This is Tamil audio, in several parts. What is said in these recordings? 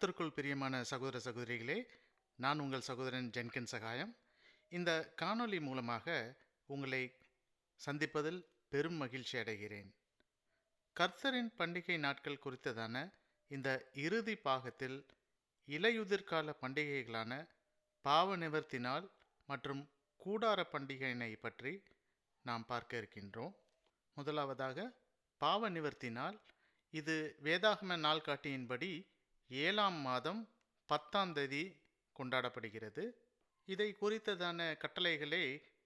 கர்த்தருக்குள் பிரியமான சகோதர சகோதரிகளே, நான் உங்கள் சகோதரன் ஜென்கின் சகாயம். இந்த காணொளி மூலமாக உங்களை சந்திப்பதில் பெரும் மகிழ்ச்சி அடைகிறேன். கர்த்தரின் பண்டிகை நாட்கள் குறித்ததான இந்த இறுதி பாகத்தில் இலையுதிர்கால பண்டிகைகளான பாவ நிவர்த்தி நாள் மற்றும் கூடார பண்டிகையினை பற்றி நாம் பார்க்க இருக்கின்றோம். முதலாவதாக பாவ நிவர்த்தி நாள். இது வேதாகம நாள்காட்டியின்படி 7ஆம் மாதம் 10ஆம் தேதி கொண்டாடப்படுகிறது. இதை குறித்ததான கட்டளைகளை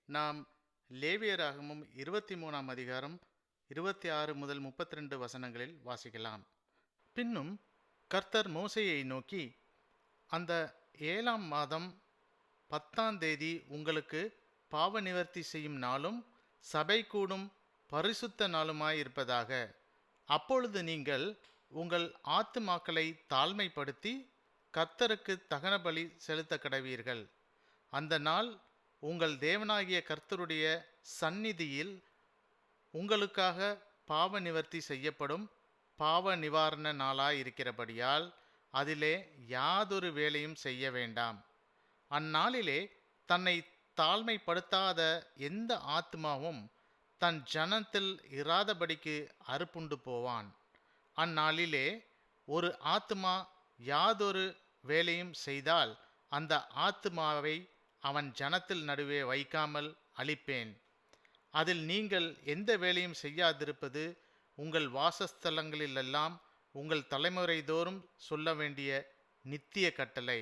நாம் லேவியராகமம் 23ஆம் அதிகாரம் 26 முதல் 32 வசனங்களில் வாசிக்கலாம். பின்னும் கர்த்தர் மோசேயை நோக்கி, அந்த 7ஆம் மாதம் 10ஆம் தேதி உங்களுக்கு பாவ நிவர்த்தி செய்யும் நாளும் சபை கூடும் பரிசுத்த நாளுமாயிருப்பதாக. அப்பொழுது நீங்கள் உங்கள் ஆத்துமாக்களை தாழ்மைப்படுத்தி கர்த்தருக்கு தகன பலி செலுத்த கடவீர்கள். அந்த நாள் உங்கள் தேவனாகிய கர்த்தருடைய சந்நிதியில் உங்களுக்காக பாவ நிவர்த்தி செய்யப்படும் பாவ நிவாரண நாளாயிருக்கிறபடியால் அதிலே யாதொரு வேலையும் செய்ய வேண்டாம். அந்நாளிலே தன்னை தாழ்மைப்படுத்தாத எந்த ஆத்மாவும் தன் ஜனத்தில் இராதபடிக்கு அறுப்புண்டு போவான். அந்நாளிலே ஒரு ஆத்துமா யாதொரு வேலையும் செய்தால் அந்த ஆத்துமாவை அவன் ஜனத்தில் நடுவே வைக்காமல் அழிப்பேன். அதில் நீங்கள் எந்த வேலையும் செய்யாதிருப்பது உங்கள் வாசஸ்தலங்களிலெல்லாம் உங்கள் தலைமுறை தோறும் சொல்ல வேண்டிய நித்திய கட்டளை.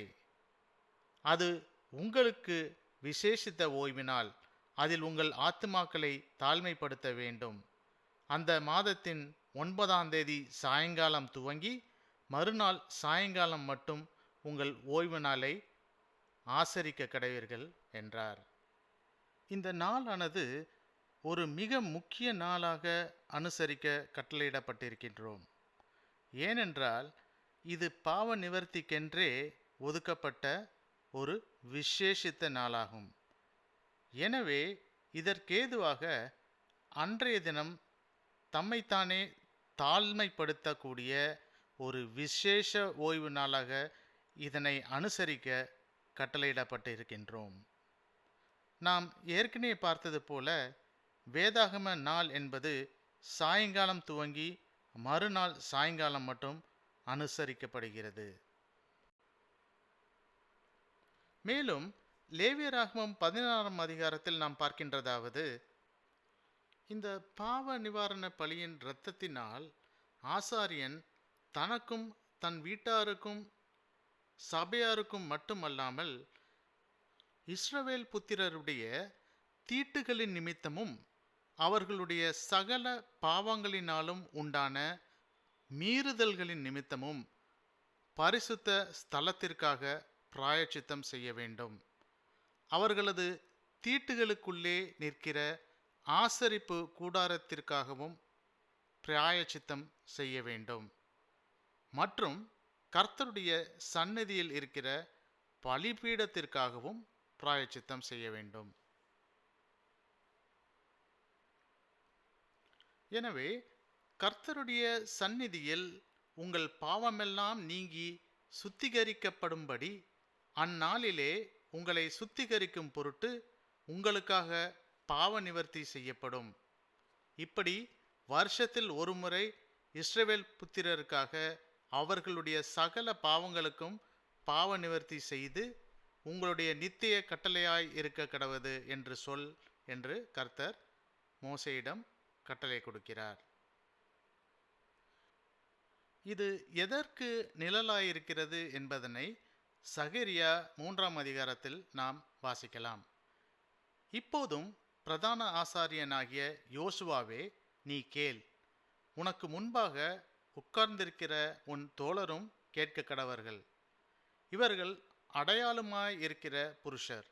அது உங்களுக்கு விசேஷித்த ஓய்வினால் அதில் உங்கள் ஆத்துமாக்களை தாழ்மைப்படுத்த வேண்டும். அந்த மாதத்தின் 9ஆம் தேதி சாயங்காலம் துவங்கி மறுநாள் சாயங்காலம் மட்டும் உங்கள் ஓய்வு நாளை ஆசரிக்க கடவீர்கள் என்றார். இந்த நாளானது ஒரு மிக முக்கிய நாளாக அனுசரிக்க கட்டளையிடப்பட்டிருக்கின்றோம். ஏனென்றால் இது பாவ நிவர்த்திக்கென்றே ஒதுக்கப்பட்ட ஒரு விசேஷித்த நாளாகும். எனவே இதற்கேதுவாக அன்றைய தினம் தம்மைத்தானே தாழ்மைப்படுத்தக்கூடிய ஒரு விசேஷ ஓய்வு நாளாக இதனை அனுசரிக்க கட்டளையிடப்பட்டிருக்கின்றோம். நாம் ஏற்கனவே பார்த்தது போல வேதாகம நாள் என்பது சாயங்காலம் துவங்கி மறுநாள் சாயங்காலம் மட்டும் அனுசரிக்கப்படுகிறது. மேலும் லேவியராகமம் 16ஆம் அதிகாரத்தில் நாம் பார்க்கின்றதாவது, இந்த பாவ நிவாரண பலியின் இரத்தத்தினால் ஆசாரியன் தனக்கும் தன் வீட்டாருக்கும் சபையாருக்கும் மட்டுமல்லாமல் இஸ்ரவேல் புத்திரருடைய தீட்டுகளின் நிமித்தமும் அவர்களுடைய சகல பாவங்களினாலும் உண்டான மீறுதல்களின் நிமித்தமும் பரிசுத்த ஸ்தலத்திற்காக பிராயச்சித்தம் செய்ய வேண்டும். அவர்களது தீட்டுகளுக்குள்ளே நிற்கிற ஆசரிப்பு கூடாரத்திற்காகவும் பிராயச்சித்தம் செய்ய வேண்டும். மற்றும் கர்த்தருடைய சந்நிதியில் இருக்கிற பலிபீடத்திற்காகவும் பிராயச்சித்தம் செய்ய வேண்டும். எனவே கர்த்தருடைய சந்நிதியில் உங்கள் பாவமெல்லாம் நீங்கி சுத்திகரிக்கப்படும்படி அந்நாளிலே உங்களை சுத்திகரிக்கும் பொருட்டு உங்களுக்காக பாவ நிவர்த்தி செய்யப்படும். இப்படி வருஷத்தில் ஒரு முறை இஸ்ரவேல் புத்திரருக்காக அவர்களுடைய சகல பாவங்களுக்கும் பாவ நிவர்த்தி செய்து உங்களுடைய நித்திய கட்டளையாய் இருக்க கடவது என்று சொல் என்று கர்த்தர் மோசேயிடம் கட்டளை கொடுக்கிறார். இது எதற்கு நிழலாயிருக்கிறது என்பதனை சகரியா 3ஆம் அதிகாரத்தில் நாம் வாசிக்கலாம். இப்போதும் பிரதான ஆசாரியனாகிய யோசுவாவே, நீ கேள். உனக்கு முன்பாக உட்கார்ந்திருக்கிற உன் தோழரும் கேட்க கடவர்கள். இவர்கள் அடையாளமாய் இருக்கிற புருஷர்.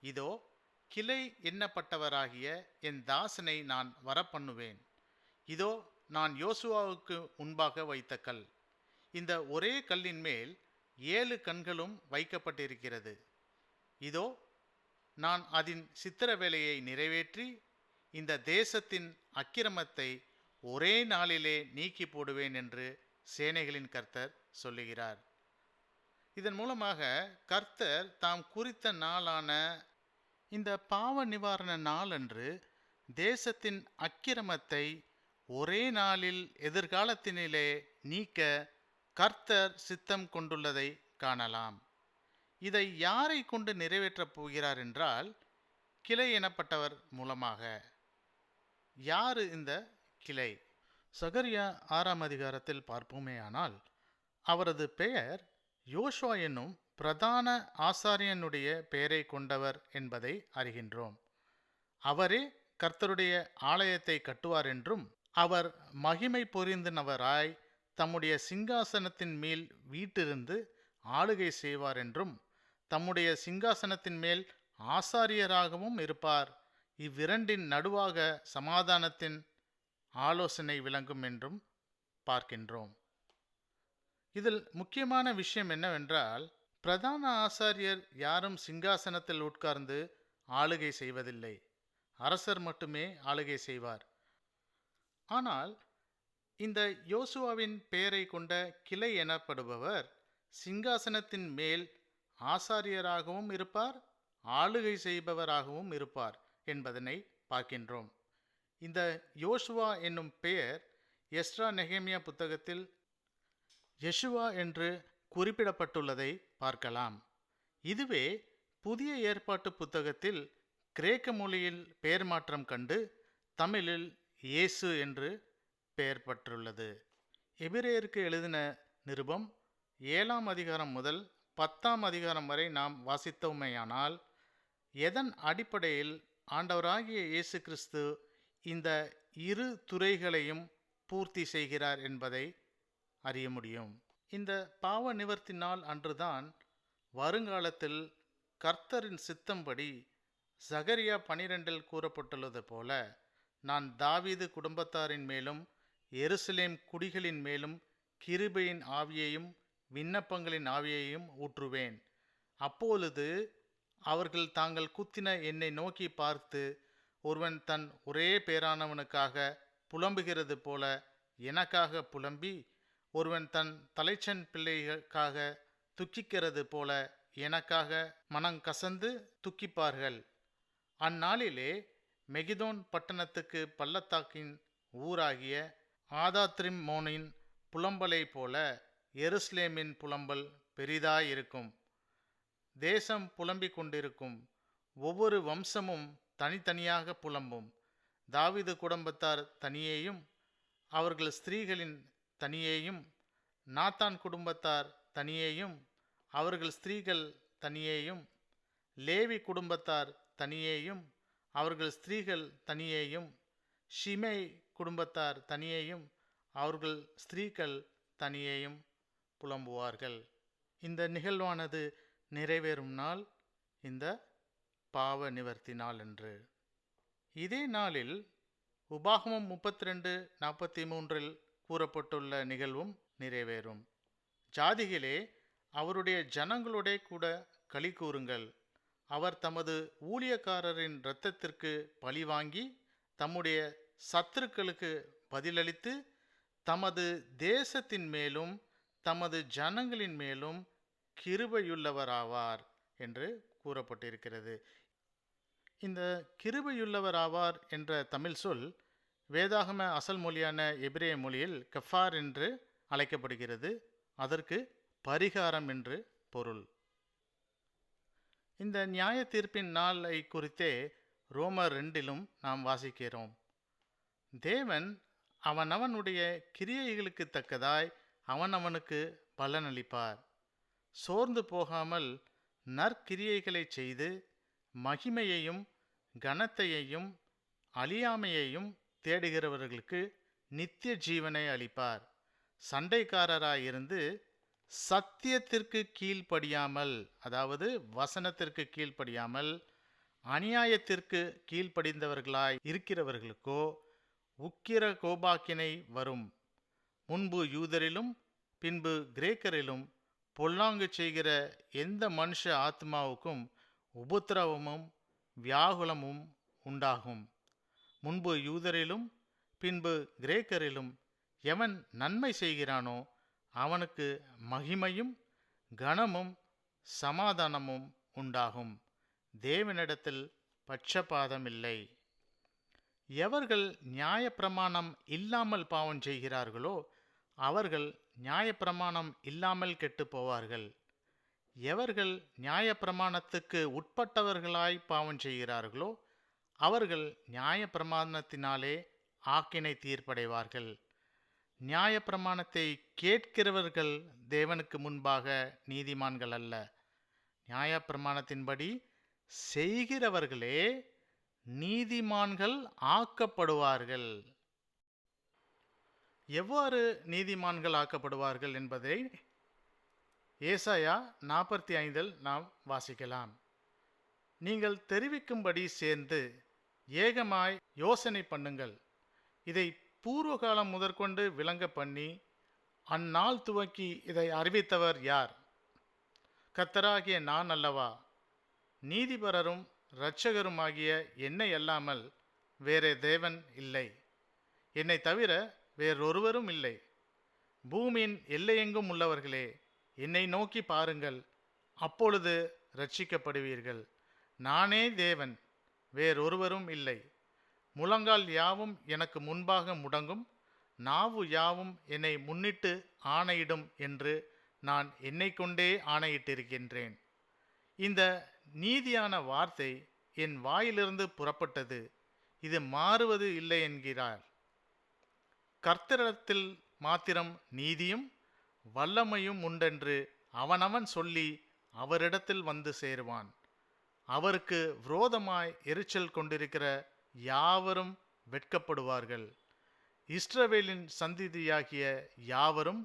இதோ கிளை எண்ணப்பட்டவராகிய என் தாசனை நான் வரப்பண்ணுவேன். இதோ நான் யோசுவாவுக்கு முன்பாக வைத்த கல். இந்த ஒரே கல்லின் மேல் 7 கண்களும் வைக்கப்பட்டிருக்கிறது. இதோ நான் அதன் சித்திர வேலையை நிறைவேற்றி இந்த தேசத்தின் அக்கிரமத்தை ஒரே நாளிலே நீக்கி போடுவேன் என்று சேனைகளின் கர்த்தர் சொல்லுகிறார். இதன் மூலமாக கர்த்தர் தாம் குறித்த நாளான இந்த பாவ நிவாரண நாள் அன்று தேசத்தின் அக்கிரமத்தை ஒரே நாளில் எதிர்காலத்தினிலே நீக்க கர்த்தர் சித்தம் கொண்டுள்ளதை காணலாம். இதை யாரை கொண்டு நிறைவேற்றப் போகிறார் என்றால், கிளை எனப்பட்டவர் மூலமாக. யாரு இந்த கிளை? சகரியா 6ஆம் அதிகாரத்தில் பார்ப்போமேயானால், அவரது பெயர் யோசுவா என்னும் பிரதான ஆசாரியனுடைய பெயரை கொண்டவர் என்பதை அறிகின்றோம். அவரே கர்த்தருடைய ஆலயத்தை கட்டுவார் என்றும், அவர் மகிமை பொருந்தினவராய் தம்முடைய சிங்காசனத்தின் மேல் வீட்டிருந்து ஆளுகை செய்வார் என்றும், தம்முடைய சிங்காசனத்தின் மேல் ஆசாரியராகவும் இருப்பார். இவ்விரண்டின் நடுவாக சமாதானத்தின் ஆலோசனை விளங்கும் என்றும் பார்க்கின்றோம். இதில் முக்கியமான விஷயம் என்னவென்றால், பிரதான ஆசாரியர் யாரும் சிங்காசனத்தில் உட்கார்ந்து ஆளுகை செய்வதில்லை. அரசர் மட்டுமே ஆளுகை செய்வார். ஆனால் இந்த யோசுவாவின் பெயரை கொண்ட கிளை எனப்படுபவர் சிங்காசனத்தின் மேல் ஆசாரியராகவும் இருப்பார், ஆளுகை செய்பவராகவும் இருப்பார் என்பதனை பார்க்கின்றோம். இந்த யோசுவா என்னும் பெயர் எஸ்ரா நெகேமியா புத்தகத்தில் யெஷுவா என்று குறிப்பிடப்பட்டுள்ளதை பார்க்கலாம். இதுவே புதிய ஏற்பாட்டு புத்தகத்தில் கிரேக்க மொழியில் பெயர் மாற்றம் கண்டு தமிழில் இயேசு என்று பெயர் பெற்றுள்ளது. எபிரேயருக்கு எழுதின நிருபம் 7ஆம் அதிகாரம் முதல் 10ஆம் அதிகாரம் வரை நாம் வாசித்தோமேயானால், எதன் அடிப்படையில் ஆண்டவராகிய இயேசு கிறிஸ்து இந்த இரு துறைகளையும் பூர்த்தி செய்கிறார் என்பதை அறிய முடியும். இந்த பாவ நிவர்த்தி நாள் அன்றுதான் வருங்காலத்தில் கர்த்தரின் சித்தம்படி சகரியா 12 கூறப்பட்டுள்ளது போல, நான் தாவீது குடும்பத்தாரின் மேலும் எருசலேம் குடிகளின் மேலும் கிருபையின் ஆவியையும் விண்ணப்பங்களின் ஆவியையும் ஊற்றுவேன். அப்பொழுது அவர்கள் தாங்கள் குத்தின என்னை நோக்கி பார்த்து, ஒருவன் தன் ஒரே பேரானவனுக்காக புலம்புகிறது போல எனக்காக புலம்பி, ஒருவன் தன் தலைச்சன் பிள்ளைகளுக்காக துக்கிக்கிறது போல எனக்காக மனங்கசந்து துக்கிப்பார்கள். அந்நாளிலே மெகிதோன் பட்டணத்துக்கு பள்ளத்தாக்கின் ஊராகிய ஆதாத்ரிம்மோனின் புலம்பலை போல எருசலேமின் புலம்பல் பெரிதாயிருக்கும். தேசம் புலம்பிக் கொண்டிருக்கும். ஒவ்வொரு வம்சமும் தனித்தனியாக புலம்பும். தாவீது குடும்பத்தார் தனியேயும் அவர்கள் ஸ்திரீகளின் தனியேயும், நாத்தான் குடும்பத்தார் தனியேயும் அவர்கள் ஸ்திரீகள் தனியேயும், லேவி குடும்பத்தார் தனியேயும் அவர்கள் ஸ்திரீகள் தனியேயும், ஷிமை குடும்பத்தார் தனியேயும் அவர்கள் ஸ்திரீகள் தனியேயும் புலம்புவார்கள். இந்த நிகழ்வானது நிறைவேறும் நாள் இந்த பாவ நிவர்த்தி நாள் என்று. இதே நாளில் உபாகமம் 32:43 கூறப்பட்டுள்ள நிகழ்வும் நிறைவேறும். ஜாதிகளே, அவருடைய ஜனங்களோடே கூட களி கூறுங்கள். அவர் தமது ஊழியக்காரரின் இரத்தத்திற்கு பழி வாங்கி தம்முடைய சத்துருக்களுக்கு பதிலளித்து தமது தேசத்தின் மேலும் தமது ஜனங்களின் மேலும் கிருபையுள்ளவராவார் என்று கூறப்பட்டிருக்கிறது. இந்த கிருபையுள்ளவராவார் என்ற தமிழ் சொல் வேதாகம அசல் மொழியான எபிரேய மொழியில் கஃபார் என்று அழைக்கப்படுகிறது. அதற்கு பரிகாரம் என்று பொருள். இந்த நியாய தீர்ப்பின் நாளை குறித்தே ரோமர் 2 நாம் வாசிக்கிறோம். தேவன் அவனவனுடைய கிரியைகளுக்கு தக்கதாய் அவனவனுக்கு பலனளிப்பார். சோர்ந்து போகாமல் நற்கிரியைகளை செய்து மகிமையையும் கனத்தையையும் அழியாமையையும் தேடுகிறவர்களுக்கு நித்திய ஜீவனை அளிப்பார். சண்டைக்காரராயிருந்து சத்தியத்திற்கு கீழ்ப்படியாமல், அதாவது வசனத்திற்கு கீழ்ப்படியாமல் அநியாயத்திற்கு கீழ்ப்படிந்தவர்களாய் இருக்கிறவர்களுக்கோ உக்கிர கோபாக்கினை வரும். முன்பு யூதரிலும் பின்பு கிரேக்கரிலும் பொல்லாங்கு செய்கிற எந்த மனுஷ ஆத்மாவுக்கும் உபத்திரவமும் வியாகுலமும் உண்டாகும். முன்பு யூதரிலும் பின்பு கிரேக்கரிலும் எவன் நன்மை செய்கிறானோ அவனுக்கு மகிமையும் கனமும் சமாதானமும் உண்டாகும். தேவனிடத்தில் பட்சபாதம் இல்லை. எவர்கள் நியாயப்பிரமாணம் இல்லாமல் பாவம் செய்கிறார்களோ அவர்கள் நியாயப்பிரமாணம் இல்லாமல் கெட்டு போவார்கள். எவர்கள் நியாயப்பிரமாணத்துக்கு உட்பட்டவர்களாய் பாவம் செய்கிறார்களோ அவர்கள் நியாயப்பிரமாணத்தினாலே ஆக்கினை தீர்ப்படைவார்கள். நியாயப்பிரமாணத்தை கேட்கிறவர்கள் தேவனுக்கு முன்பாக நீதிமான்கள் அல்ல, நியாயப்பிரமாணத்தின்படி செய்கிறவர்களே நீதிமான்கள் ஆக்கப்படுவார்கள். எவ்வாறு நீதிமான்கள் ஆக்கப்படுவார்கள் என்பதை ஏசாயா 45 நாம் வாசிக்கலாம். நீங்கள் தெரிவிக்கும்படி சேர்ந்து ஏகமாய் யோசனை பண்ணுங்கள். இதை பூர்வகாலம் முதற்கொண்டு விளங்க பண்ணி அந்நாள் துவக்கி இதை அறிவித்தவர் யார்? கர்த்தராகிய நான் அல்லவா? நீதிபரரும் இரட்சகருமாகிய என்னை அல்லாமல் வேறே தேவன் இல்லை. என்னை தவிர வேறொருவரும் இல்லை. பூமியின் எல்லையெங்கும் உள்ளவர்களே, என்னை நோக்கி பாருங்கள், அப்பொழுது இரட்சிக்கப்படுவீர்கள். நானே தேவன், வேறொருவரும் இல்லை. முழங்கால் யாவும் எனக்கு முன்பாக முடங்கும், நாவு யாவும் என்னை முன்னிட்டு ஆணையிடும் என்று நான் என்னை கொண்டே ஆணையிட்டிருக்கின்றேன். இந்த நீதியான வார்த்தை என் வாயிலிருந்து புறப்பட்டது, இது மாறுவது இல்லை என்கிறார். கர்த்தரிடத்தில் மாத்திரம் நீதியும் வல்லமையும் உண்டென்று அவனவன் சொல்லி அவரிடத்தில் வந்து சேருவான். அவருக்கு விரோதமாய் எரிச்சல் கொண்டிருக்கிற யாவரும் வெட்கப்படுவார்கள். இஸ்ரவேலின் சந்ததியாகிய யாவரும்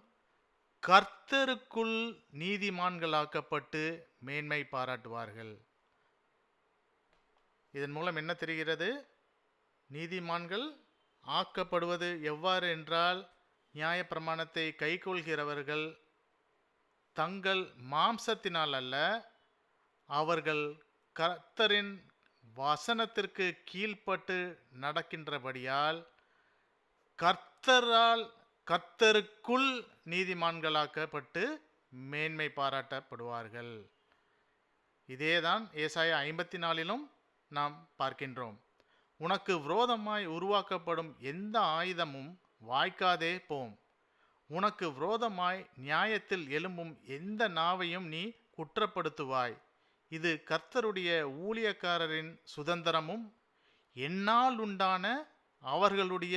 கர்த்தருக்குள் நீதிமான்களாக்கப்பட்டு மேன்மை பாராட்டுவார்கள். இதன் மூலம் என்ன தெரிகிறது? நீதிமான்கள் ஆக்கப்படுவது எவ்வாறு என்றால், நியாயப்பிரமாணத்தை கைக்கொள்கிறவர்கள் தங்கள் மாம்சத்தினால் அல்ல, அவர்கள் கர்த்தரின் வசனத்திற்கு கீழ்ப்பட்டு நடக்கின்றபடியால் கர்த்தருக்குள் நீதிமான்களாக்கப்பட்டு மேன்மை பாராட்டப்படுவார்கள். இதேதான் ஏசாயா 54 நாம் பார்க்கின்றோம். உனக்கு விரோதமாய் உருவாக்கப்படும் எந்த ஆயுதமும் வாய்க்காதே போம். உனக்கு விரோதமாய் நியாயத்தில் எழும்பும் எந்த நாவையும் நீ குற்றப்படுத்துவாய். இது கர்த்தருடைய ஊழியக்காரரின் சுதந்திரமும் என்னால் உண்டான அவர்களுடைய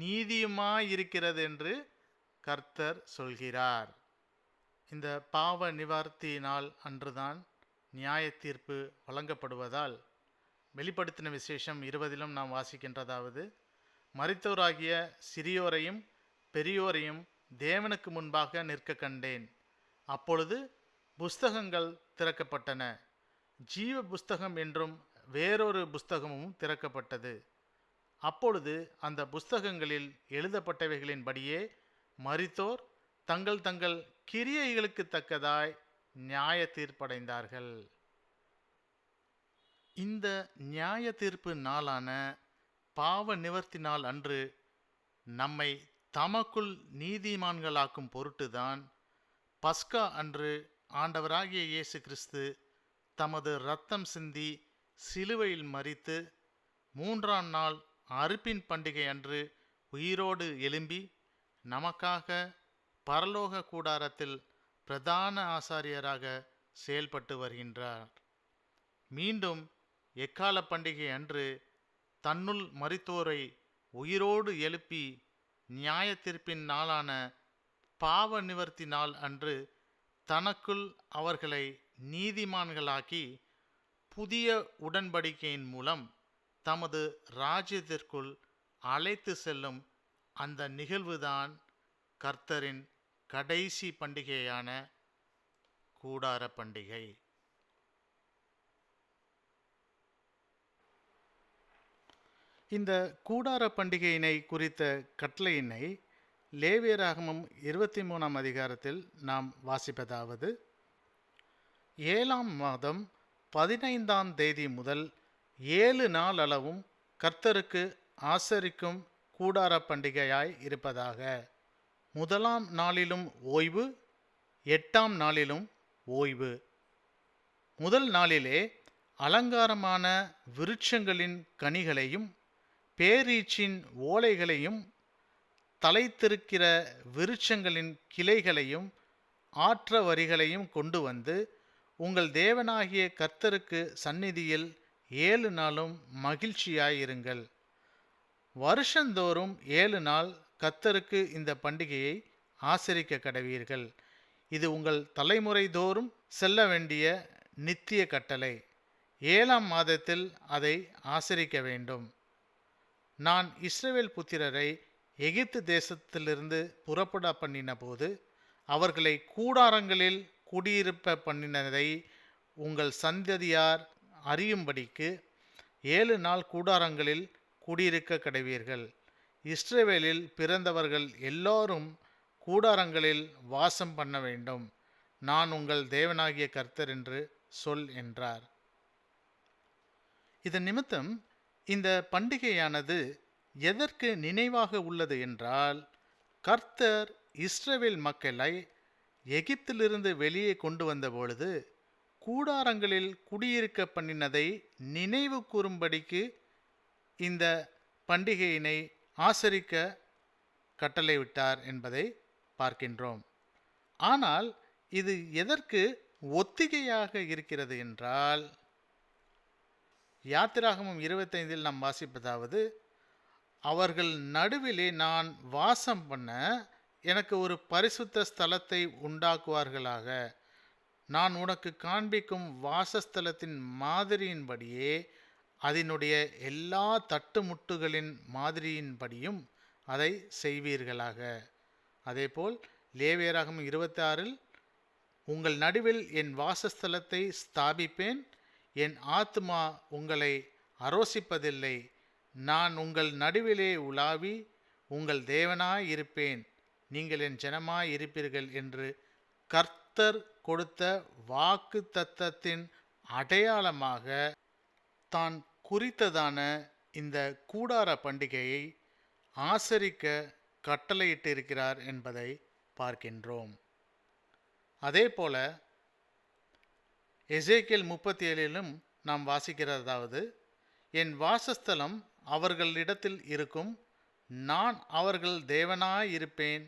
நீதியுமாயிருக்கிறது என்று கர்த்தர் சொல்கிறார். இந்த பாவ நிவார்த்தி நாள் அன்றுதான் நியாய தீர்ப்பு வழங்கப்படுவதால் வெளிப்படுத்தின விசேஷம் 20 நாம் வாசிக்கின்றதாவது, மரித்தோராகிய சிறியோரையும் பெரியோரையும் தேவனுக்கு முன்பாக நிற்க கண்டேன். அப்பொழுது புஸ்தகங்கள் திறக்கப்பட்டன. ஜீவ புஸ்தகம் என்றும் வேறொரு புஸ்தகமும் திறக்கப்பட்டது. அப்பொழுது அந்த புஸ்தகங்களில் எழுதப்பட்டவைகளின்படியே மரித்தோர் தங்கள் தங்கள் கிரியைகளுக்கு தக்கதாய் நியாய தீர்ப்படைந்தார்கள். இந்த நியாய தீர்ப்பு நாளான பாவ நிவர்த்தி நாள் அன்று நம்மை தமக்குள் நீதிமான்களாக்கும் பொருட்டுதான் பஸ்கா அன்று ஆண்டவராகிய இயேசு கிறிஸ்து தமது இரத்தம் சிந்தி சிலுவையில் மரித்து 3ஆம் நாள் அறுப்பின் பண்டிகை அன்று உயிரோடு எழும்பி நமக்காக பரலோக கூடாரத்தில் பிரதான ஆசாரியராக செயல்பட்டு வருகின்றார். மீண்டும் எக்கால பண்டிகை அன்று தன்னுள் மரித்தோரை உயிரோடு எழுப்பி நியாய தீர்ப்பின் நாளான பாவ நிவர்த்தி நாள் அன்று தனக்குள் அவர்களை நீதிமான்களாக்கி புதிய உடன்படிக்கையின் மூலம் தமது ராஜ்யத்திற்குள் அழைத்து செல்லும் அந்த நிகழ்வுதான் கர்த்தரின் கடைசி பண்டிகையான கூடார பண்டிகை. இந்த கூடார பண்டிகையினை குறித்த கட்டளையினை லேவியராகமம் 23ஆம் அதிகாரத்தில் நாம் வாசிப்பதாவது, 7ஆம் மாதம் 15ஆம் தேதி முதல் 7 நாள் அளவும் கர்த்தருக்கு ஆசரிக்கும் கூடார பண்டிகையாய் இருப்பதாக. முதலாம் நாளிலும் ஓய்வு, 8ஆம் நாளிலும் ஓய்வு. முதல் நாளிலே அலங்காரமான விருட்சங்களின் கனிகளையும் பேரீச்சின் ஓலைகளையும் தலைத்திருக்கிற விருட்சங்களின் கிளைகளையும் ஆற்ற வரிகளையும் கொண்டு வந்து உங்கள் தேவனாகிய கர்த்தருக்கு சந்நிதியில் 7 நாளும் மகிழ்ச்சியாயிருங்கள். வருஷந்தோறும் 7 நாள் கர்த்தருக்கு இந்த பண்டிகையை ஆசரிக்க கடவீர்கள். இது உங்கள் தலைமுறை தோறும் செல்ல வேண்டிய நித்திய கட்டளை. 7ஆம் மாதத்தில் அதை ஆசரிக்க வேண்டும். நான் இஸ்ரவேல் புத்திரரை எகிப்து தேசத்திலிருந்து புறப்பட பண்ணின போது அவர்களை கூடாரங்களில் குடியிருப்ப பண்ணினதை உங்கள் சந்ததியார் அறியும்படிக்கு 7 நாள் கூடாரங்களில் குடியிருக்க கடவீர்கள். இஸ்ரவேலில் பிறந்தவர்கள் எல்லோரும் கூடாரங்களில் வாசம் பண்ண வேண்டும். நான் உங்கள் தேவனாகிய கர்த்தர் என்று சொல் என்றார். இதன் நிமித்தம் இந்த பண்டிகையானது எதற்கு நினைவாக உள்ளது என்றால், கர்த்தர் இஸ்ரவேல் மக்களை எகிப்திலிருந்து வெளியே கொண்டு வந்த பொழுது கூடாரங்களில் குடியிருக்க பண்ணினதை நினைவு கூறும்படிக்கு இந்த பண்டிகையினை ஆசரிக்க கட்டளையிட்டார் என்பதை பார்க்கின்றோம். ஆனால் இது எதற்கு ஒத்திகையாக இருக்கிறது என்றால், யாத்திராகமம் 25 நாம் வாசிப்பதாவது, அவர்கள் நடுவிலே நான் வாசம் பண்ண எனக்கு ஒரு பரிசுத்த ஸ்தலத்தை உண்டாக்குவார்களாக. நான் உனக்கு காண்பிக்கும் வாசஸ்தலத்தின் மாதிரியின்படியே அதனுடைய எல்லா தட்டுமுட்டுகளின் மாதிரியின்படியும் அதை செய்வீர்களாக. அதேபோல் லேவியராகமம் 26 உங்கள் நடுவில் என் வாசஸ்தலத்தை ஸ்தாபிப்பேன், என் ஆத்துமா உங்களை அரோசிப்பதில்லை, நான் உங்கள் நடுவிலே உலாவி உங்கள் தேவனாய் இருப்பேன், நீங்கள் என் ஜனமாய் இருப்பீர்கள் என்று கர்த்தர் கொடுத்த வாக்கு தத்தத்தின் அடையாளமாக தான் குறித்ததான இந்த கூடார பண்டிகையை ஆசரிக்க கட்டளையிட்டிருக்கிறார் என்பதை பார்க்கின்றோம். அதே போல எசேக்கியேல் 37 நாம் வாசிக்கிறதாவது, என் வாசஸ்தலம் அவர்களிடத்தில் இருக்கும், நான் அவர்கள் தேவனாய் இருப்பேன்,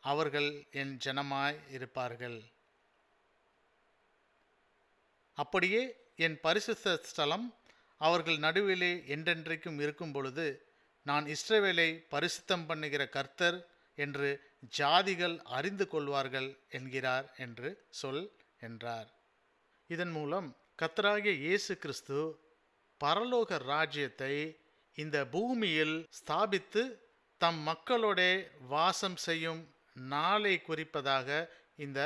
அவர்கள் என் ஜனமாய் இருப்பார்கள். அப்படியே என் பரிசுத்த ஸ்தலம் அவர்கள் நடுவிலே என்றென்றைக்கும் இருக்கும் பொழுது நான் இஸ்ரவேலை பரிசுத்தம் பண்ணுகிற கர்த்தர் என்று ஜாதிகள் அறிந்து கொள்வார்கள் என்கிறார் என்று சொல் என்றார். இதன் மூலம் கர்த்தராகிய இயேசு கிறிஸ்து பரலோக ராஜ்யத்தை இந்த பூமியில் ஸ்தாபித்து தம் மக்களோட வாசம் செய்யும் நாளை குறிப்பதாக இந்த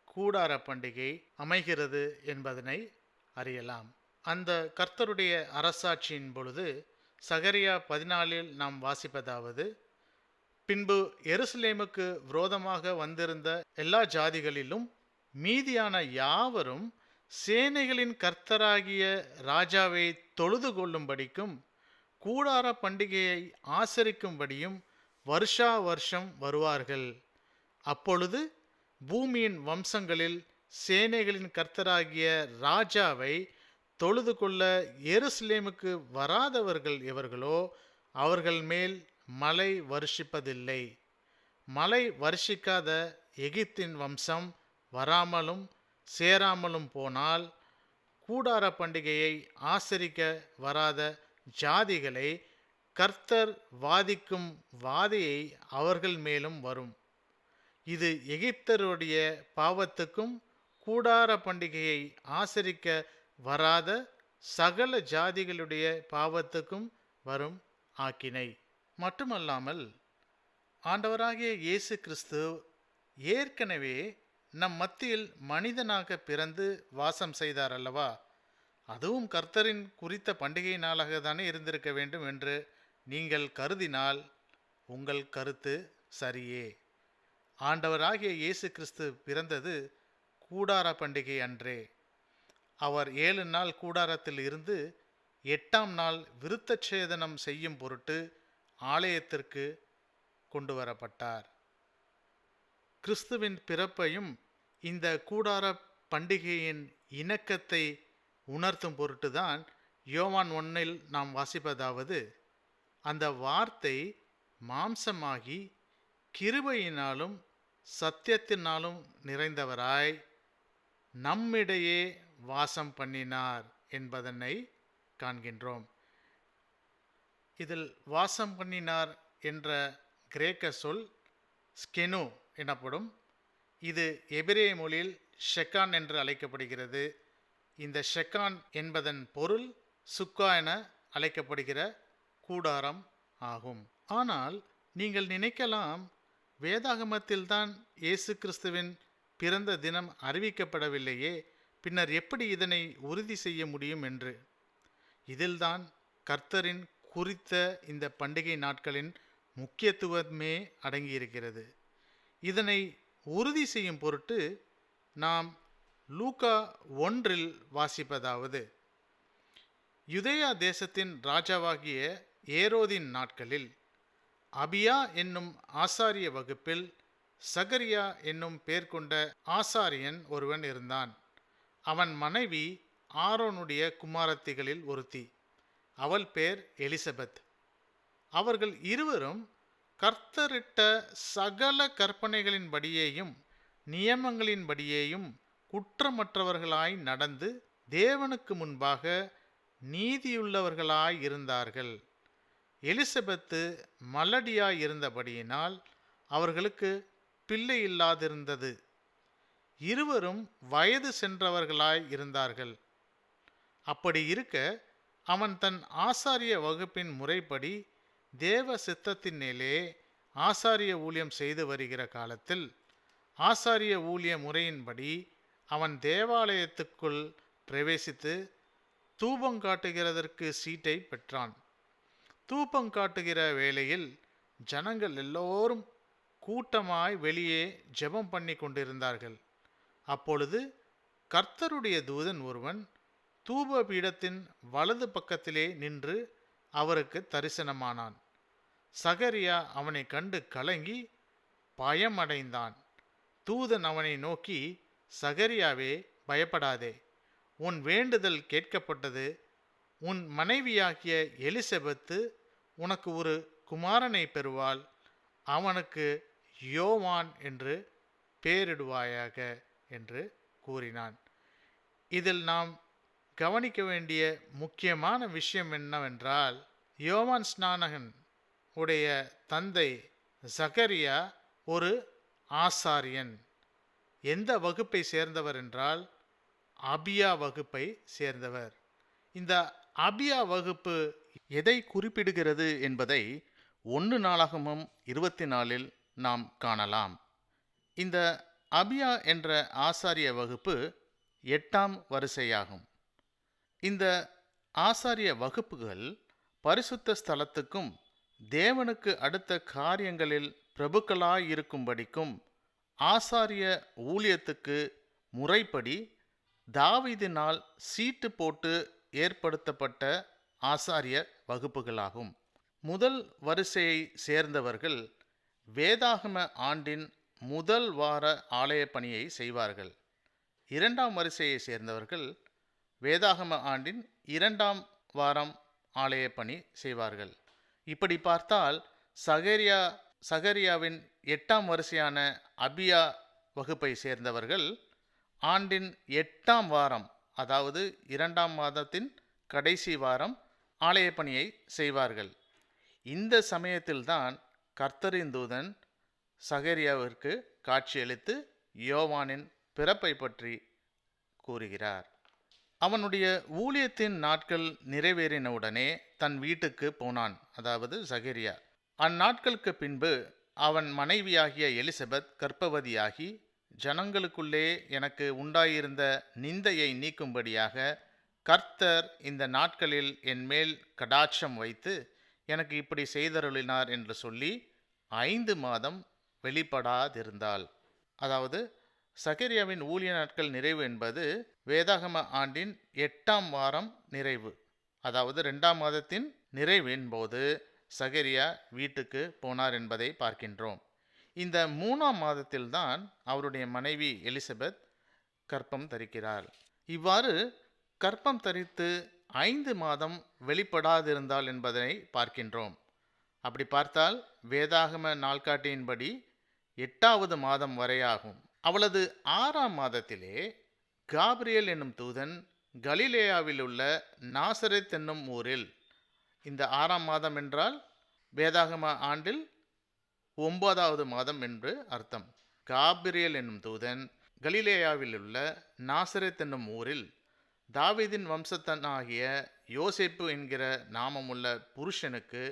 கூடார பண்டிகை அமைகிறது என்பதனை அறியலாம். அந்த கர்த்தருடைய அரசாட்சியின் பொழுது சகரியா 14 நாம் வாசிப்பதாவது, பின்பு எருசலேமுக்கு விரோதமாக வந்திருந்த எல்லா ஜாதிகளிலும் மீதியான யாவரும் சேனைகளின் கர்த்தராகிய ராஜாவை தொழுது கொள்ளும்படிக்கும் கூடார பண்டிகையை ஆசரிக்கும்படியும் வருஷா வருஷம் வருவார்கள். அப்பொழுது பூமியின் வம்சங்களில் சேனைகளின் கர்த்தராகிய ராஜாவை தொழுது கொள்ள எருசலேமுக்கு வராதவர்கள் எவர்களோ அவர்கள் மேல் மழை வருஷிப்பதில்லை. மழை வருஷிக்காத எகிப்தின் வம்சம் வராமலும் சேராமலும் போனால் கூடார பண்டிகையை ஆசரிக்க வராத ஜாதிகளை கர்த்தர் வாதிக்கும் வாதையை அவர்கள் மேலும் வரும். இது எகிப்தருடைய பாவத்துக்கும் கூடார பண்டிகையை ஆசரிக்க வராத சகல ஜாதிகளுடைய பாவத்துக்கும் வரும் ஆக்கினை. மட்டுமல்லாமல் ஆண்டவராகிய இயேசு கிறிஸ்து ஏற்கனவே நம் மத்தியில் மனிதனாக பிறந்து வாசம் செய்தார் அல்லவா? அதுவும் கர்த்தரின் குறித்த பண்டிகை நாளாக தானே இருந்திருக்க வேண்டும் என்று நீங்கள் கருதினால் உங்கள் கருத்து சரியே. ஆண்டவராகிய இயேசு கிறிஸ்து பிறந்தது கூடார பண்டிகை அன்றே. அவர் 7 நாள் கூடாரத்தில் இருந்து 8ஆம் நாள் விருத்தச்சேதனம் செய்யும் பொருட்டு ஆலயத்திற்கு கொண்டு வரப்பட்டார். கிறிஸ்துவின் பிறப்பையும் இந்த கூடார பண்டிகையின் இணக்கத்தை உணர்த்தும் பொருட்டுதான் யோவான் 1 நாம் வாசிப்பதாவது, அந்த வார்த்தை மாம்சமாகி கிருபையினாலும் சத்தியத்தினாலும் நிறைந்தவராய் நம்மிடையே வாசம் பண்ணினார் என்பதனை காண்கின்றோம். இதில் வாசம் பண்ணினார் என்ற கிரேக்க சொல் ஸ்கெனு எனப்படும். இது எபிரேய மொழியில் ஷெக்கான் என்று அழைக்கப்படுகிறது. இந்த ஷெக்கான் என்பதன் பொருள் சுக்கா என அழைக்கப்படுகிற கூடாரம் ஆகும். ஆனால் நீங்கள் நினைக்கலாம், வேதாகமத்தில்தான் இயேசு கிறிஸ்துவின் பிறந்த தினம் அறிவிக்கப்படவில்லையே, பின்னர் எப்படி இதனை உறுதி செய்ய முடியும் என்று. இதில்தான் கர்த்தரின் குறித்த இந்த பண்டிகை நாட்களின் முக்கியத்துவமே அடங்கியிருக்கிறது. இதனை உறுதி செய்யும் பொருட்டு நாம் லூக்கா 1 வாசிப்பதாவது, யூதேயா தேசத்தின் ராஜாவாகிய ஏரோதின் நாட்களில் அபியா என்னும் ஆசாரிய வகுப்பில் சகரியா என்னும் பேர் கொண்ட ஆசாரியன் ஒருவன் இருந்தான். அவன் மனைவி ஆரோனுடைய குமாரத்திகளில் ஒருத்தி. அவள் பேர் எலிசபெத். அவர்கள் இருவரும் கர்த்தரிட்ட சகல கற்பனைகளின்படியேயும் நியமங்களின்படியேயும் குற்றமற்றவர்களாய் நடந்து தேவனுக்கு முன்பாக நீதியுள்ளவர்களாய் இருந்தார்கள். எலிசபெத்து மலடியாய் இருந்தபடியினால் அவர்களுக்கு பிள்ளை இல்லாதிருந்தது. இருவரும் வயது சென்றவர்களாய் இருந்தார்கள். அப்படி இருக்க அவன் தன் ஆசாரிய வகுப்பின் முறைப்படி தேவ சித்தத்தினேலே ஆசாரிய ஊழியம் செய்து வருகிற காலத்தில் ஆசாரிய ஊழிய முறையின்படி அவன் தேவாலயத்துக்குள் பிரவேசித்து தூபங்காட்டுகிறதற்கு சீட்டை பெற்றான். தூபங்காட்டுகிற வேளையில் ஜனங்கள் எல்லோரும் கூட்டமாய் வெளியே ஜெபம் பண்ணி கொண்டிருந்தார்கள். அப்பொழுது கர்த்தருடைய தூதன் ஒருவன் தூப பீடத்தின் வலது பக்கத்திலே நின்று அவருக்கு தரிசனமானான். சகரியா அவனை கண்டு கலங்கி பயமடைந்தான். தூதன் அவனை நோக்கி, சகரியாவே, பயப்படாதே, உன் வேண்டுதல் கேட்கப்பட்டது. உன் மனைவியாகிய எலிசபெத்து உனக்கு ஒரு குமாரனை பெறுவாள். அவனுக்கு யோவான் என்று பெயரிடுவாயாக என்று கூறினான். இதில் நாம் கவனிக்க வேண்டிய முக்கியமான விஷயம் என்னவென்றால், யோவான் ஸ்நானகன் உடைய தந்தை சகரியா ஒரு ஆசாரியன். எந்த வகுப்பை சேர்ந்தவர் என்றால் அபியா வகுப்பை சேர்ந்தவர். இந்த அபியா வகுப்பு எதை குறிப்பிடுகிறது என்பதை 1 நாளாகமம் 24 நாம் காணலாம். இந்த அபியா என்ற ஆசாரிய வகுப்பு 8ஆம் வரிசையாகும். இந்த ஆசாரிய வகுப்புகள் பரிசுத்த ஸ்தலத்துக்கும் தேவனுக்கு அடுத்த காரியங்களில் பிரபுக்களாயிருக்கும்படிக்கும் ஆசாரிய ஊழியத்துக்கு முறைப்படி தாவீதினால் சீட்டு போட்டு ஏற்படுத்தப்பட்ட ஆசாரிய வகுப்புகளாகும். முதல் வரிசையை சேர்ந்தவர்கள் வேதாகம ஆண்டின் முதல் வார ஆலய பணியை செய்வார்கள். 2ஆம் வரிசையை சேர்ந்தவர்கள் வேதாகம ஆண்டின் 2ஆம் வாரம் ஆலய பணி செய்வார்கள். இப்படி பார்த்தால் சகரியாவின் 8ஆம் வரிசையான அபியா வகுப்பை சேர்ந்தவர்கள் ஆண்டின் 8ஆம் வாரம், அதாவது 2ஆம் மாதத்தின் கடைசி வாரம் ஆலய பணியை செய்வார்கள். இந்த சமயத்தில்தான் கர்த்தரின் தூதன் சகரியாவிற்கு காட்சியளித்து யோவானின் பிறப்பை பற்றி கூறுகிறார். அவனுடைய ஊழியத்தின் நாட்கள் நிறைவேறினவுடனே தன் வீட்டுக்கு போனான், அதாவது சகரியா. அந்நாட்களுக்கு பின்பு அவன் மனைவியாகிய எலிசபெத் கர்ப்பவதியாகி, ஜனங்களுக்குள்ளே எனக்கு உண்டாயிருந்த நிந்தையை நீக்கும்படியாக கர்த்தர் இந்த நாட்களில் என் மேல் கடாட்சம் வைத்து எனக்கு இப்படி செய்தருளினார் என்று சொல்லி 5 மாதம் வெளிப்படாதிருந்தாள். அதாவது சகரியாவின் ஊழிய நாட்கள் நிறைவு என்பது வேதாகம ஆண்டின் 8ஆம் வாரம் நிறைவு, அதாவது 2ஆம் மாதத்தின் நிறைவின் போது சகரியா வீட்டுக்கு போனார் என்பதை பார்க்கின்றோம். இந்த 3ஆம் மாதத்தில்தான் அவருடைய மனைவி எலிசபெத் கர்ப்பம் தரிக்கிறார். இவ்வாறு கர்ப்பம் தரித்து 5 மாதம் வெளிப்படாதிருந்தாள் என்பதை பார்க்கின்றோம். அப்படி பார்த்தால் வேதாகம நாள்காட்டியின்படி 8வது மாதம் வரையாகும். அவளது 6ஆம் மாதத்திலே காபிரியேல் என்னும் தூதன் கலிலேயாவில் உள்ள நாசரேத் என்னும் ஊரில், இந்த 6ஆம் மாதம் என்றால் வேதாகம ஆண்டில் 9வது மாதம் என்று அர்த்தம். காபிரியேல் என்னும் தூதன் கலிலேயாவில் உள்ள நாசரேத் என்னும் ஊரில் தாவீதின் வம்சத்தனாகிய யோசேப்பு என்கிற நாமமுள்ள புருஷனுக்கு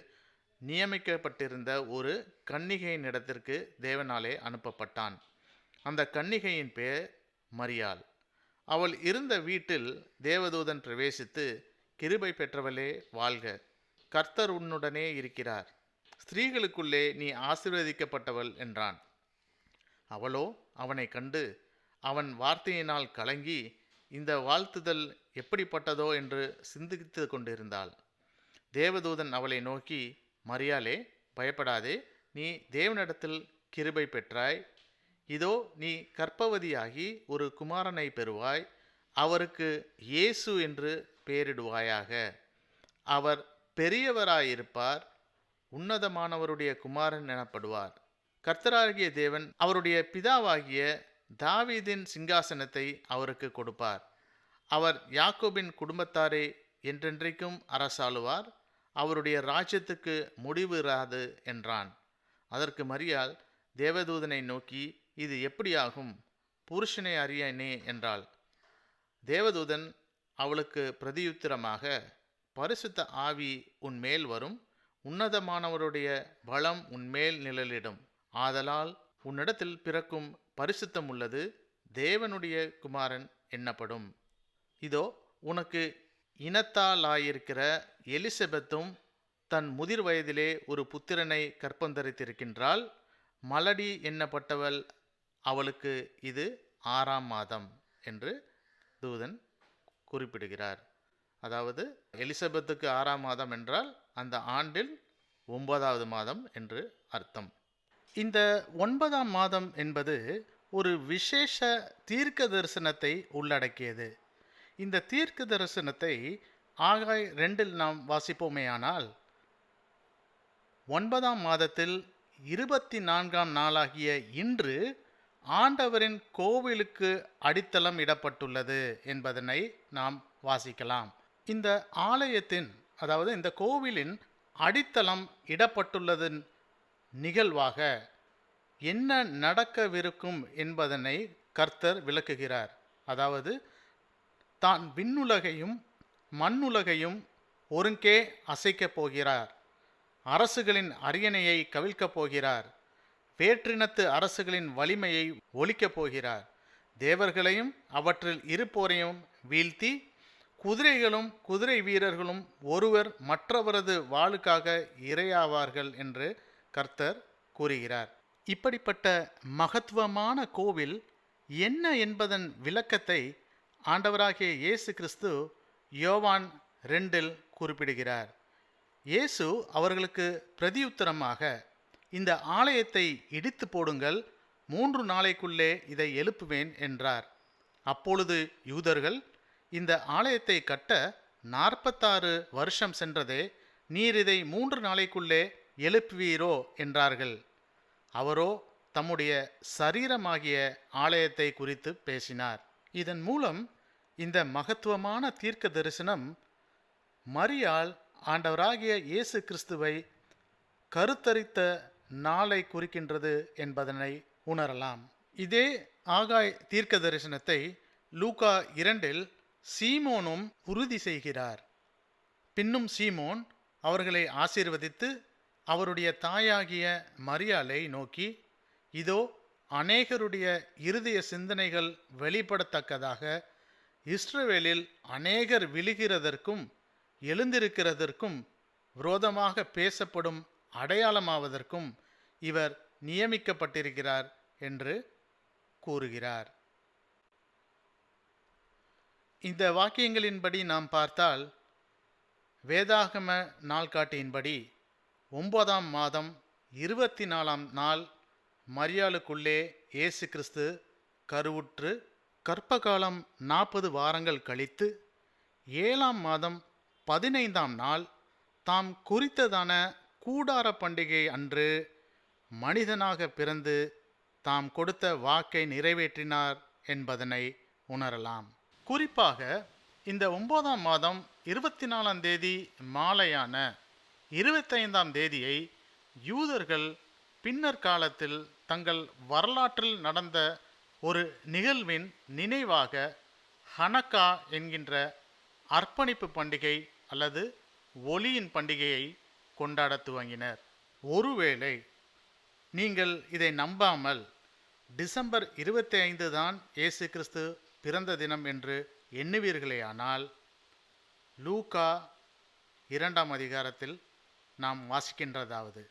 நியமிக்கப்பட்டிருந்த ஒரு கன்னிகையின் இடத்திற்கு தேவனாலே அனுப்பப்பட்டான். அந்த கன்னிகையின் பேர் மரியாள். அவள் இருந்த வீட்டில் தேவதூதன் பிரவேசித்து, கிருபை பெற்றவளே வாழ்க, கர்த்தர் உன்னுடனே இருக்கிறார், ஸ்திரீகளுக்குள்ளே நீ ஆசீர்வதிக்கப்பட்டவள் என்றான். அவளோ அவனை கண்டு அவன் வார்த்தையினால் கலங்கி இந்த வாழ்த்துதல் எப்படிப்பட்டதோ என்று சிந்தித்து கொண்டிருந்தாள். தேவதூதன் அவளை நோக்கி, மரியாளே, பயப்படாதே, நீ தேவனிடத்தில் கிருபை பெற்றாய். இதோ நீ கர்ப்பவதியாகி ஒரு குமாரனை பெறுவாய். அவருக்கு இயேசு என்று பெயரிடுவாயாக. அவர் பெரியவராயிருப்பார், உன்னதமானவருடைய குமாரன் எனப்படுவார். கர்த்தராகிய தேவன் அவருடைய பிதாவாகிய தாவீதின் சிங்காசனத்தை அவருக்கு கொடுப்பார். அவர் யாக்கோபின் குடும்பத்தாரே என்றென்றைக்கும் அரசாளுவார். அவருடைய ராஜ்யத்துக்கு முடிவு இராது என்றான். அதற்கு மரியாள் தேவதூதனை நோக்கி, இது எப்படியாகும்? புருஷனை அறியனே என்றாள். தேவதூதன் அவளுக்கு பிரதியுத்தரமாக, பரிசுத்த ஆவி உன்மேல் வரும், உன்னதமானவருடைய பலம் உன்மேல் நிழலிடும். ஆதலால் உன்னிடத்தில் பிறக்கும் பரிசுத்தம் உள்ளது தேவனுடைய குமாரன் என்னப்படும். இதோ உனக்கு இனத்தாலாயிருக்கிற எலிசபெத்தும் தன் முதிர் வயதிலே ஒரு புத்திரனை கர்ப்பந்தரித்திருக்கின்றாள். மலடி என்னப்பட்டவள், அவளுக்கு இது 6ஆம் மாதம் என்று தூதன் குறிப்பிடுகிறார். அதாவது எலிசபெத்துக்கு 6ஆம் மாதம் என்றால் அந்த ஆண்டில் 9வது மாதம் என்று அர்த்தம். இந்த 9ஆம் மாதம் என்பது ஒரு விசேஷ தீர்க்க தரிசனத்தை உள்ளடக்கியது. இந்த தீர்க்க தரிசனத்தை ஆகாய் 2 நாம் வாசிப்போமேயானால், 9ஆம் மாதத்தில் 24ஆம் நாளாகிய இன்று ஆண்டவரின் கோவிலுக்கு அடித்தளம் இடப்பட்டுள்ளது என்பதனை நாம் வாசிக்கலாம். இந்த ஆலயத்தின், அதாவது இந்த கோவிலின் அடித்தளம் இடப்பட்டுள்ளதன் நிகழ்வாக என்ன நடக்கவிருக்கும் என்பதனை கர்த்தர் விளக்குகிறார். அதாவது தான் விண்ணுலகையும் மண்ணுலகையும் ஒருங்கே அசைக்கப் போகிறார். அரசுகளின் அரியணையை கவிழ்க்கப் போகிறார். வேற்றினத்து அரசுகளின் வலிமையை ஒழிக்கப் போகிறார். தேவர்களையும் அவற்றில் இருப்போரையும் வீழ்த்தி, குதிரைகளும் குதிரை வீரர்களும் ஒருவர் மற்றவரது வாளுக்காக இரையாவார்கள் என்று கர்த்தர் கூறுகிறார். இப்படிப்பட்ட மகத்துவமான கோவில் என்ன என்பதன் விளக்கத்தை ஆண்டவராகிய இயேசு கிறிஸ்து யோவான் 2 குறிப்பிடுகிறார். இயேசு அவர்களுக்கு பிரதியுத்தரமாக, இந்த ஆலயத்தை இடித்து போடுங்கள், 3 நாளைக்குள்ளே இதை எழுப்புவேன் என்றார். அப்பொழுது யூதர்கள், இந்த ஆலயத்தை கட்ட 46 வருஷம் சென்றதே, நீர் இதை 3 நாளைக்குள்ளே எழுப்புவீரோ என்றார்கள். அவரோ தம்முடைய சரீரமாகிய ஆலயத்தை குறித்து பேசினார். இதன் மூலம் இந்த மகத்துவமான தீர்க்க தரிசனம் மரியாள் ஆண்டவராகிய இயேசு கிறிஸ்துவை கருத்தரித்த நாளை குறிக்கின்றது என்பதனை உணரலாம். இதே ஆகாய் தீர்க்க தரிசனத்தை லூக்கா 2 சீமோனும் உறுதி செய்கிறார். பின்னும் சீமோன் அவர்களை ஆசீர்வதித்து அவருடைய தாயாகிய மரியாளை நோக்கி, இதோ அநேகருடைய இருதய சிந்தனைகள் வெளிப்படத்தக்கதாக இஸ்ரவேலில் அநேகர் விழுகிறதற்கும் எழுந்திருக்கிறதற்கும் விரோதமாக பேசப்படும் அடையாளமாவதற்கும் இவர் நியமிக்கப்பட்டிருக்கிறார் என்று கூறுகிறார். இந்த வாக்கியங்களின்படி நாம் பார்த்தால், வேதாகம நாள்காட்டியின்படி 9ஆம் மாதம் 24ஆம் நாள் மரியாளுக்குள்ளே இயேசு கிறிஸ்து கருவுற்று கற்பகாலம் 40 வாரங்கள் கழித்து 7ஆம் மாதம் 15ஆம் நாள் தாம் குறித்ததான கூடார பண்டிகை அன்று மனிதனாக பிறந்து தாம் கொடுத்த வாக்கை நிறைவேற்றினார் என்பதனை உணரலாம். குறிப்பாக இந்த 9ஆம் மாதம் 24ஆம் தேதி மாலையான 25ஆம் தேதியை யூதர்கள் பின்னர் காலத்தில் தங்கள் வரலாற்றில் நடந்த ஒரு நிகழ்வின் நினைவாக ஹனக்கா என்கின்ற அர்ப்பணிப்பு பண்டிகை அல்லது ஒளியின் பண்டிகையை கொண்டாட துவங்கினர். ஒருவேளை நீங்கள் இதை நம்பாமல் டிசம்பர் 25 தான் இயேசு கிறிஸ்து பிறந்த தினம் என்று எண்ணுவீர்களேயானால், லூக்கா 2ஆம் அதிகாரத்தில் நாம் வாசிக்கின்றதாவது,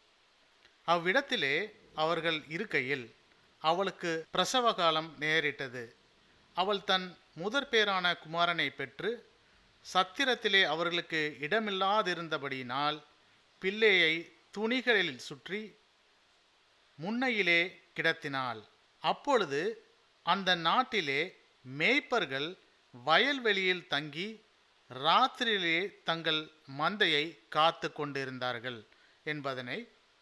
அவ்விடத்திலே அவர்கள் இருக்கையில் அவளுக்கு பிரசவ காலம் நேரிட்டது. அவள் தன் முதற்பேறான குமாரனை பெற்று சத்திரத்திலே அவர்களுக்கு இடமில்லாதிருந்தபடியினால் பிள்ளையை துணிகளில் சுற்றி முன்னையிலே கிடத்தினாள். அப்பொழுது அந்த நாட்டிலே மேய்ப்பர்கள் வயல்வெளியில் தங்கி ராத்திரியிலே தங்கள் மந்தையை காத்து கொண்டிருந்தார்கள் என்பதனை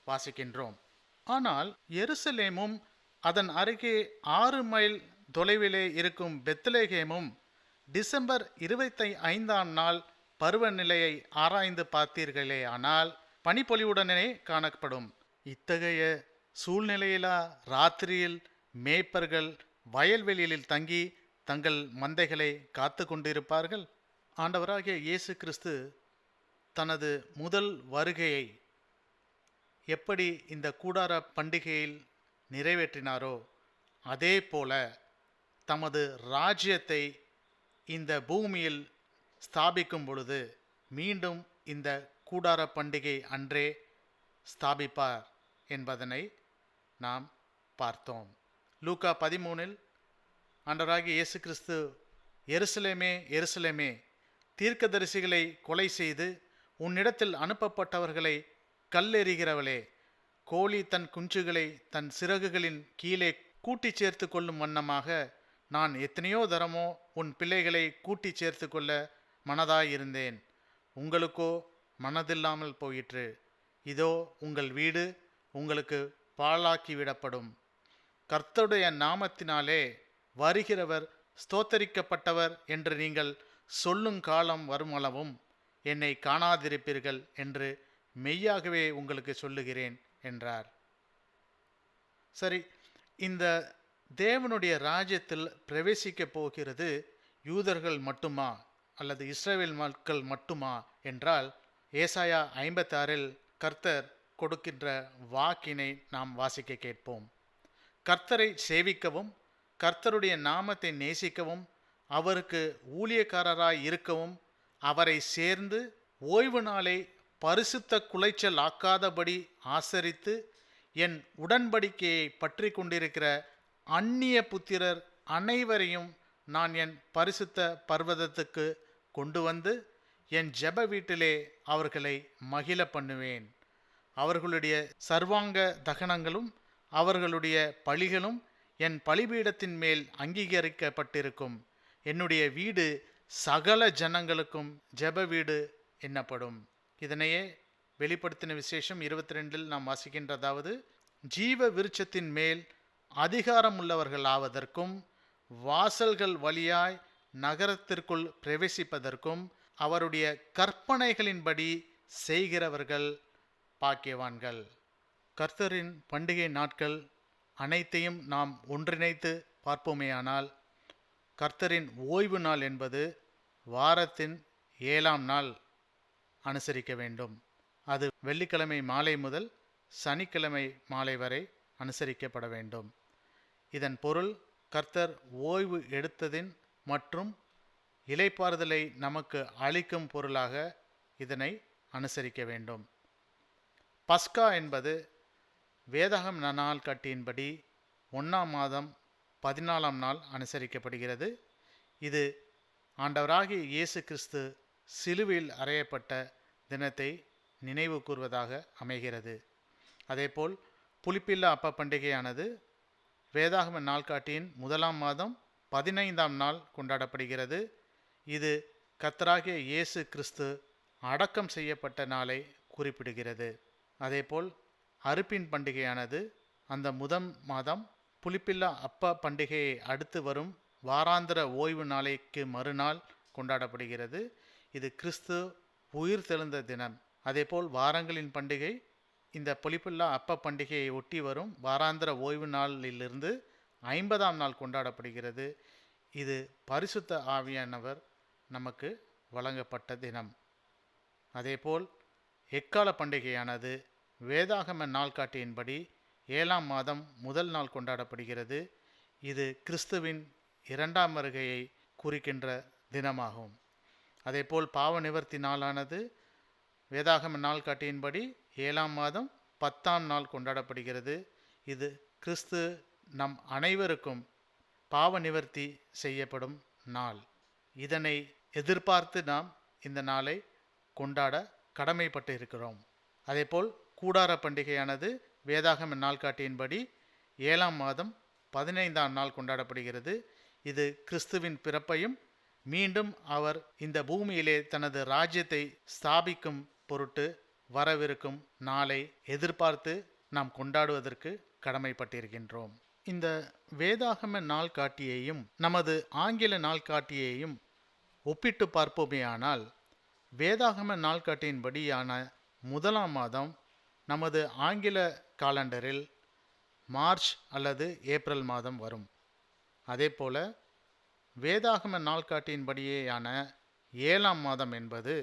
வாசிக்கின்றோம். ஆனால் எருசலேமும் அதன் அருகே 6 மைல் தொலைவிலே இருக்கும் பெத்லகேமும் டிசம்பர் 25ஆம் நாள் பருவநிலையை ஆராய்ந்து பார்த்தீர்களே ஆனால் பனிப்பொழிவுடனே காணப்படும். இத்தகைய சூழ்நிலையிலா ராத்திரியில் மேய்ப்பர்கள் வயல்வெளியில் தங்கி தங்கள் மந்தைகளை காத்து கொண்டிருப்பார்கள்? ஆண்டவராகிய இயேசு கிறிஸ்து தனது முதல் வருகையை எப்படி இந்த கூடார பண்டிகையில் நிறைவேற்றினாரோ அதே போல தமது ராஜ்யத்தை இந்த பூமியில் ஸ்தாபிக்கும் பொழுது மீண்டும் இந்த கூடார பண்டிகை அன்றே ஸ்தாபிப்பார் என்பதனை நாம் பார்த்தோம். லூக்கா 13 ஆண்டவராகிய இயேசு கிறிஸ்து, எருசலேமே எருசலேமே, தீர்க்கதரிசிகளை கொலை செய்து உன்னிடத்தில் அனுப்பப்பட்டவர்களை கல்லெறிகிறவளே, கோழி தன் குஞ்சுகளை தன் சிறகுகளின் கீழே கூட்டி சேர்த்து கொள்ளும் வண்ணமாக நான் எத்தனையோ தரமோ உன் பிள்ளைகளை கூட்டி சேர்த்து கொள்ள மனதாயிருந்தேன், உங்களுக்கோ மனதில்லாமல் போயிற்று. இதோ உங்கள் வீடு உங்களுக்கு பாழாக்கி விடப்படும். கர்த்தருடைய நாமத்தினாலே வருகிறவர் ஸ்தோத்தரிக்கப்பட்டவர் என்று நீங்கள் சொல்லும் காலம் வருமளவும் என்னை காணாதிருப்பீர்கள் என்று மெய்யாகவே உங்களுக்கு சொல்லுகிறேன் என்றார். சரி, இந்த தேவனுடைய ராஜ்யத்தில் பிரவேசிக்க போகிறது யூதர்கள் மட்டுமா அல்லது இஸ்ரவேல் மக்கள் மட்டுமா என்றால், ஏசாயா 56 கர்த்தர் கொடுக்கின்ற வாக்கினை நாம் வாசிக்க கேட்போம். கர்த்தரை சேவிக்கவும் கர்த்தருடைய நாமத்தை நேசிக்கவும் அவருக்கு ஊழியக்காரராய் இருக்கவும் அவரை சேர்ந்து ஓய்வு நாளை பரிசுத்த குலைச்சல் ஆக்காதபடி ஆசரித்து என் உடன்படிக்கையை பற்றி கொண்டிருக்கிற அந்நிய புத்திரர் அனைவரையும் நான் என் பரிசுத்த பர்வதத்துக்கு கொண்டு வந்து என் ஜெப வீட்டிலே அவர்களை மகிழ பண்ணுவேன். அவர்களுடைய சர்வாங்க தகனங்களும் அவர்களுடைய பலிகளும் என் பலிபீடத்தின் மேல் அங்கீகரிக்கப்பட்டிருக்கும். என்னுடைய வீடு சகல ஜனங்களுக்கும் ஜெப வீடு என்னப்படும். இதனையே வெளிப்படுத்தின விசேஷம் 22 நாம் வாசிக்கின்றதாவது, ஜீவ விருட்சத்தின் மேல் அதிகாரம் உள்ளவர்களாவதற்கும் வாசல்கள் வழியாய் நகரத்திற்குள் பிரவேசிப்பதற்கும் அவருடைய கற்பனைகளின்படி செய்கிறவர்கள் பாக்கியவான்கள். கர்த்தரின் பண்டிகை நாட்கள் அனைத்தையும் நாம் ஒன்றிணைத்து பார்ப்போமேயானால், கர்த்தரின் ஓய்வு நாள் என்பது வாரத்தின் 7ஆம் நாள் அனுசரிக்க வேண்டும். அது வெள்ளிக்கிழமை மாலை முதல் சனிக்கிழமை மாலை வரை அனுசரிக்கப்பட வேண்டும். இதன் பொருள் கர்த்தர் ஓய்வு எடுத்ததின் மற்றும் இளைப்பாறுதலை நமக்கு அளிக்கும் பொருளாக இதனை அனுசரிக்க வேண்டும். பஸ்கா என்பது வேதாகம நாள் கட்டியின்படி 1ஆம் மாதம் 14ஆம் நாள் அனுசரிக்கப்படுகிறது. இது ஆண்டவராகிய இயேசு கிறிஸ்து சிலுவையில் அறையப்பட்ட தினத்தை நினைவு கூர்வதாக அமைகிறது. அதேபோல் புளிப்பில்லா அப்ப பண்டிகையானது வேதாகம நாள்காட்டியின் 1ஆம் மாதம் 15ஆம் நாள் கொண்டாடப்படுகிறது. இது கர்த்தராகிய இயேசு கிறிஸ்து அடக்கம் செய்யப்பட்ட நாளை குறிப்பிடுகிறது. அதேபோல் அறுப்பின் பண்டிகையானது அந்த முதல் மாதம் புளிப்பில்லா அப்ப பண்டிகையை அடுத்து வரும் வாராந்திர ஓய்வு நாளைக்கு மறுநாள் கொண்டாடப்படுகிறது. இது கிறிஸ்து உயிர் தெழுந்த தினம். அதேபோல் வாரங்களின் பண்டிகை இந்த புளிப்பில்லா அப்ப பண்டிகையை ஒட்டி வரும் வாராந்திர ஓய்வு நாளிலிருந்து 50ஆம் நாள் கொண்டாடப்படுகிறது. இது பரிசுத்த ஆவியானவர் நமக்கு வழங்கப்பட்ட தினம். அதேபோல் எக்கால பண்டிகையானது வேதாகம நாள்காட்டியின்படி 7ஆம் மாதம் முதல் நாள் கொண்டாடப்படுகிறது. இது கிறிஸ்துவின் 2ஆம் வருகையை குறிக்கின்ற தினமாகும். அதேபோல் பாவ நிவர்த்தி நாளானது வேதாகம நாள்காட்டியின்படி 7ஆம் மாதம் 10ஆம் நாள் கொண்டாடப்படுகிறது. இது கிறிஸ்து நம் அனைவருக்கும் பாவ நிவர்த்தி செய்யப்படும் நாள். இதனை எதிர்பார்த்து நாம் இந்த நாளை கொண்டாட கடமைப்பட்டு இருக்கிறோம். அதேபோல் கூடார பண்டிகையானது வேதாகம நாள்காட்டியின்படி 7ஆம் மாதம் 15ஆம் நாள் கொண்டாடப்படுகிறது. இது கிறிஸ்துவின் பிறப்பையும் மீண்டும் அவர் இந்த பூமியிலே தனது ராஜ்யத்தை ஸ்தாபிக்கும் பொருட்டு வரவிருக்கும் நாளை எதிர்பார்த்து நாம் கொண்டாடுவதற்கு கடமைப்பட்டிருக்கின்றோம். இந்த வேதாகம நாள்காட்டியையும் நமது ஆங்கில நாள்காட்டியையும் ஒப்பிட்டு பார்ப்போமேயானால், வேதாகம நாள்காட்டியின்படியான முதலாம் மாதம் நமது ஆங்கில காலண்டரில் மார்ச் அல்லது ஏப்ரல் மாதம் வரும். அதேபோல வேதாகம நாள்காட்டியின்படியேயான 7ஆம் மாதம் என்பது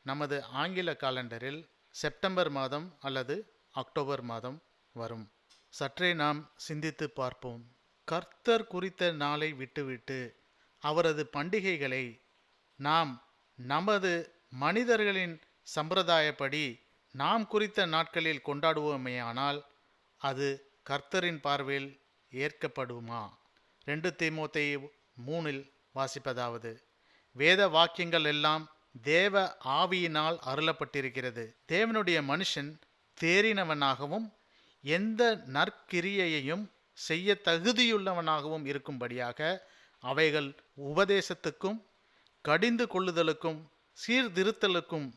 நமது ஆங்கில காலண்டரில் செப்டம்பர் மாதம் அல்லது அக்டோபர் மாதம் வரும். சற்றே நாம் சிந்தித்து பார்ப்போம். கர்த்தர் குறித்த நாளை விட்டுவிட்டு அவரது பண்டிகைகளை நாம் நமது மனிதர்களின் சம்பிரதாயப்படி நாம் குறித்த நாட்களில் கொண்டாடுவோமேயானால் அது கர்த்தரின் பார்வையில் ஏற்கப்படுமா? 2 தீமோத்தேயு 3 வாசிப்பதாவது, வேத வாக்கியங்கள் எல்லாம் தேவ ஆவியினால் அருளப்பட்டிருக்கிறது. தேவனுடைய மனுஷன் தேறினவனாகவும் எந்த நற்கிரியையையும் செய்ய தகுதியுள்ளவனாகவும் இருக்கும்படியாக அவைகள் உபதேசத்துக்கும் கடிந்து கொள்ளுதலுக்கும் சீர்திருத்தலுக்கும்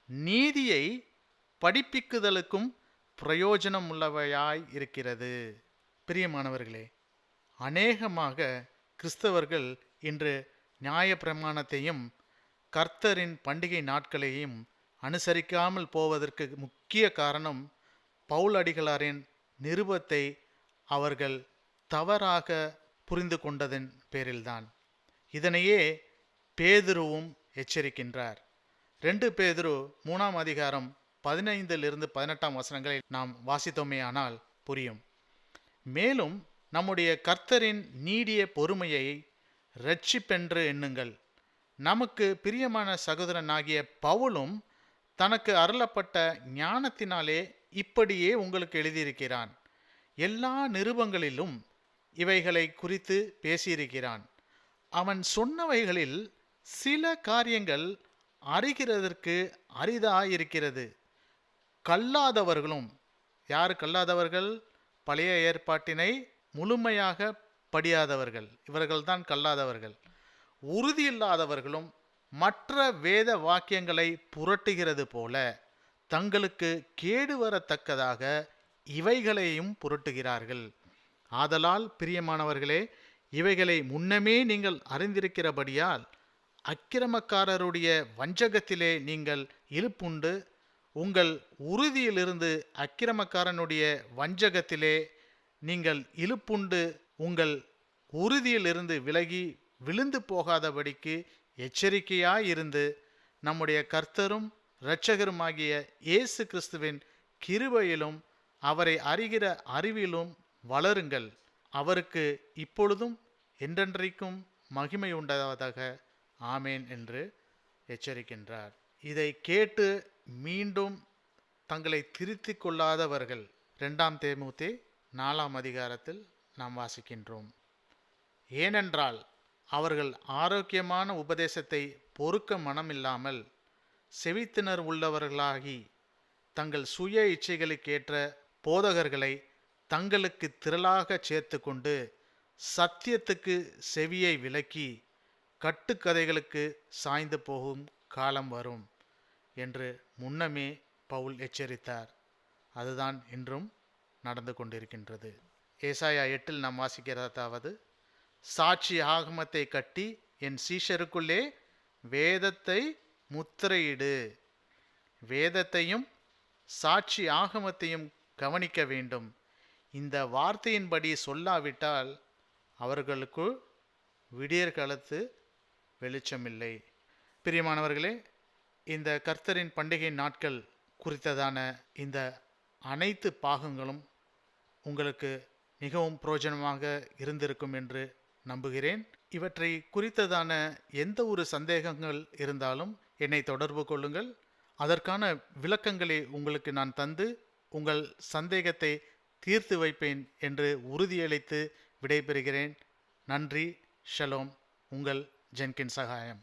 நீதியை படிப்பிக்குதலுக்கும் பிரயோஜனம் உள்ளவையாய் இருக்கிறது. பிரியமானவர்களே, அநேகமாக கிறிஸ்தவர்கள் இன்று நியாயப்பிரமாணத்தையும் கர்த்தரின் பண்டிகை நாட்களையும் அனுசரிக்காமல் போவதற்கு முக்கிய காரணம் பவுல் அடிகளாரின் நிருபத்தை அவர்கள் தவறாக புரிந்து கொண்டதன் பேரில்தான். இதனையே பேதுருவும் எச்சரிக்கின்றார். 2 பேதுரு 3ஆம் அதிகாரம் 15-18 வசனங்களை நாம் வாசித்தோமேயானால் புரியும். மேலும் நம்முடைய கர்த்தரின் நீடிய பொறுமையை இரட்சிப்பென்று எண்ணுங்கள். நமக்கு பிரியமான சகோதரனாகிய பவுலும் தனக்கு அருளப்பட்ட ஞானத்தினாலே இப்படியே உங்களுக்கு எழுதியிருக்கிறான். எல்லா நிருபங்களிலும் இவைகளை குறித்து பேசியிருக்கிறான். அவன் சொன்னவைகளில் சில காரியங்கள் அறிகிறதற்கு அரிதாயிருக்கிறது. கல்லாதவர்களும், யார் கல்லாதவர்கள்? பழைய ஏற்பாட்டினை முழுமையாக படியாதவர்கள், இவர்கள்தான் கல்லாதவர்கள். உறுதியில்லாதவர்களும் மற்ற வேத வாக்கியங்களை புரட்டுகிறது போல தங்களுக்கு கேடு வரத்தக்கதாக இவைகளையும் புரட்டுகிறார்கள். ஆதலால் பிரியமானவர்களே, இவைகளை முன்னமே நீங்கள் அறிந்திருக்கிறபடியால் அக்கிரமக்காரருடைய வஞ்சகத்திலே நீங்கள் இழுப்புண்டு உங்கள் உறுதியிலிருந்து அக்கிரமக்காரனுடைய வஞ்சகத்திலே நீங்கள் இழுப்புண்டு உங்கள் உறுதியிலிருந்து விலகி விழுந்து போகாதபடிக்கு எச்சரிக்கையாயிருந்து நம்முடைய கர்த்தரும் இரட்சகருமாகிய இயேசு கிறிஸ்துவின் கிருபையிலும் அவரை அறிகிற அறிவிலும் வளருங்கள். அவருக்கு இப்பொழுதும் என்றென்றைக்கும் மகிமை உண்டாவதாக. ஆமேன் என்று எச்சரிக்கின்றார். இதை கேட்டு மீண்டும் தங்களை திருத்திக் கொள்ளாதவர்கள் 2 தீமோத்தேயு 4ஆம் அதிகாரத்தில் நாம் வாசிக்கின்றோம். ஏனென்றால் அவர்கள் ஆரோக்கியமான உபதேசத்தை பொறுக்க மனமில்லாமல் செவித்தினர் உள்ளவர்களாகி தங்கள் சுய இச்சைகளுக்கேற்ற போதகர்களை தங்களுக்கு திரளாக சேர்த்து கொண்டு சத்தியத்துக்கு செவியை விலக்கி கட்டுக்கதைகளுக்கு சாய்ந்து போகும் காலம் வரும் என்று முன்னமே பவுல் எச்சரித்தார். அதுதான் இன்றும் நடந்து கொண்டிருக்கின்றது. ஏசாயா 8 நாம் வாசிக்கிறதாவது, சாட்சி ஆகமத்தை கட்டி என் சீஷருக்குள்ளே வேதத்தை முத்திரையிடு. வேதத்தையும் சாட்சி ஆகமத்தையும் கவனிக்க வேண்டும். இந்த வார்த்தையின்படி சொல்லாவிட்டால் அவர்களுக்கு விடியற்காலத்து வெளிச்சமில்லை. பிரியமானவர்களே, இந்த கர்த்தரின் பண்டிகை நாட்கள் குறித்ததான இந்த அனைத்து பாகங்களும் உங்களுக்கு மிகவும் பிரயோஜனமாக இருந்திருக்கும் என்று நம்புகிறேன். இவற்றை குறித்ததான எந்த ஒரு சந்தேகங்கள் இருந்தாலும் என்னை தொடர்பு கொள்ளுங்கள். அதற்கான விளக்கங்களை உங்களுக்கு நான் தந்து உங்கள் சந்தேகத்தை தீர்த்து வைப்பேன் என்று உறுதியளித்து விடைபெறுகிறேன். நன்றி. ஷலோம். உங்கள் ஜென்கின் சகாயம்.